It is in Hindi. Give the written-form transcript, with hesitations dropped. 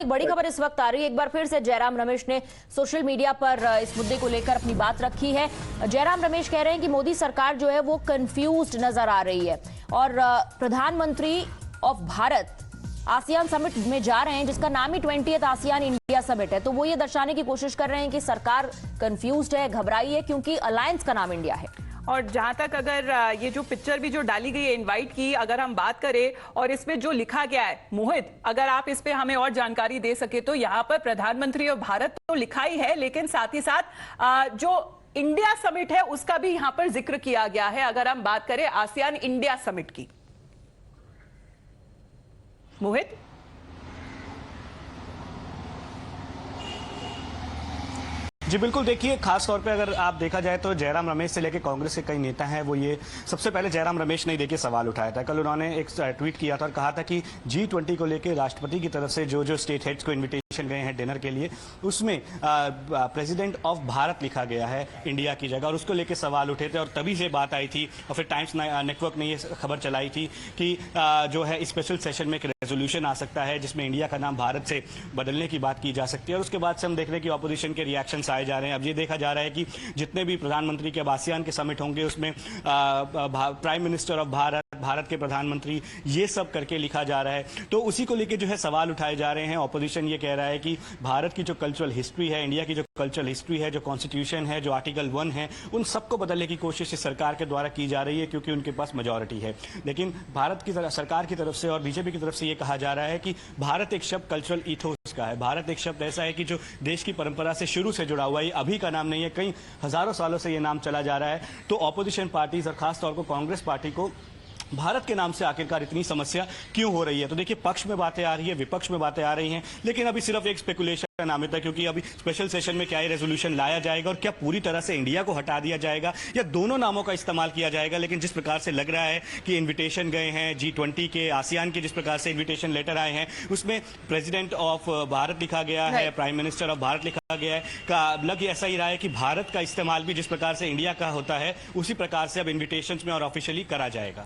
एक बड़ी खबर इस वक्त आ रही है। एक बार फिर से जयराम रमेश ने सोशल मीडिया पर इस मुद्दे को लेकर अपनी बात रखी है। जयराम रमेश कह रहे हैं कि मोदी सरकार जो है वो कंफ्यूज्ड नजर आ रही है और प्रधानमंत्री ऑफ भारत आसियान समिट में जा रहे हैं, जिसका नाम ही 20th आसियान इंडिया समिट है। तो वो ये दर्शाने की कोशिश कर रहे हैं कि सरकार कंफ्यूज्ड है, घबराई है, क्योंकि अलायंस का नाम इंडिया है। और जहां तक अगर ये जो पिक्चर भी जो डाली गई है इनवाइट की, अगर हम बात करें और इसमें जो लिखा गया है, मोहित अगर आप इस पे हमें और जानकारी दे सके तो यहाँ पर प्रधानमंत्री ऑफ भारत तो लिखा ही है, लेकिन साथ ही साथ जो इंडिया समिट है उसका भी यहाँ पर जिक्र किया गया है। अगर हम बात करें आसियान इंडिया समिट की, मोहित। जी बिल्कुल, देखिए खास तौर पे अगर आप देखा जाए तो जयराम रमेश से लेकर कांग्रेस के कई नेता हैं, वो ये सबसे पहले जयराम रमेश ने देखिए सवाल उठाया था। कल उन्होंने एक ट्वीट किया था और कहा था कि G20 को लेकर राष्ट्रपति की तरफ से जो जो स्टेट हेड्स को इन्विटेशन गए हैं डिनर के लिए, उसमें प्रेसिडेंट ऑफ भारत लिखा गया है इंडिया की जगह, और उसको लेकर सवाल उठे थे और तभी से बात आई थी। और फिर टाइम्स नेटवर्क ने ये खबर चलाई थी कि जो है स्पेशल सेशन में एक रेजोल्यूशन आ सकता है जिसमें इंडिया का नाम भारत से बदलने की बात की जा सकती है। और उसके बाद से हम देख रहे हैं कि ऑपोजिशन के रिएक्शन आए जा रहे हैं। अब ये देखा जा रहा है कि जितने भी प्रधानमंत्री के आसियान के समिट होंगे उसमें प्राइम मिनिस्टर ऑफ भारत के प्रधानमंत्री, ये सब करके लिखा जा रहा है। तो उसी को लेकर जो है सवाल उठाए जा रहे हैं। ऑपोजिशन ये कह रहा है कि भारत की जो कल्चरल हिस्ट्री है, इंडिया की जो कल्चरल हिस्ट्री है, जो कॉन्स्टिट्यूशन है, जो आर्टिकल 1 है, उन सबको बदलने की कोशिश इस सरकार के द्वारा की जा रही है क्योंकि उनके पास मेजॉरिटी है। लेकिन भारत की सरकार की तरफ से और बीजेपी की तरफ से ये कहा जा रहा है कि भारत एक शब्द कल्चरल इथोस का है। भारत एक शब्द ऐसा है कि जो देश की परंपरा से शुरू से जुड़ा हुआ है, अभी का नाम नहीं है, कई हजारों सालों से ये नाम चला जा रहा है। तो ऑपोजिशन पार्टीज और खासतौर पर कांग्रेस पार्टी को भारत के नाम से आखिरकार इतनी समस्या क्यों हो रही है? तो देखिए, पक्ष में बातें आ रही है, विपक्ष में बातें आ रही हैं, लेकिन अभी सिर्फ एक स्पेकुलेशन नामित है क्योंकि अभी स्पेशल सेशन में क्या ये रेजोल्यूशन लाया जाएगा और क्या पूरी तरह से इंडिया को हटा दिया जाएगा या दोनों नामों का इस्तेमाल किया जाएगा। लेकिन जिस प्रकार से लग रहा है कि इन्विटेशन गए हैं G20 के, आसियान के जिस प्रकार से इन्विटेशन लेटर आए हैं, उसमें प्रेसिडेंट ऑफ भारत लिखा गया है, प्राइम मिनिस्टर ऑफ भारत लिखा गया है, का लग ऐसा ही रहा है कि भारत का इस्तेमाल भी जिस प्रकार से इंडिया का होता है उसी प्रकार से अब इन्विटेशन में और ऑफिशियली करा जाएगा।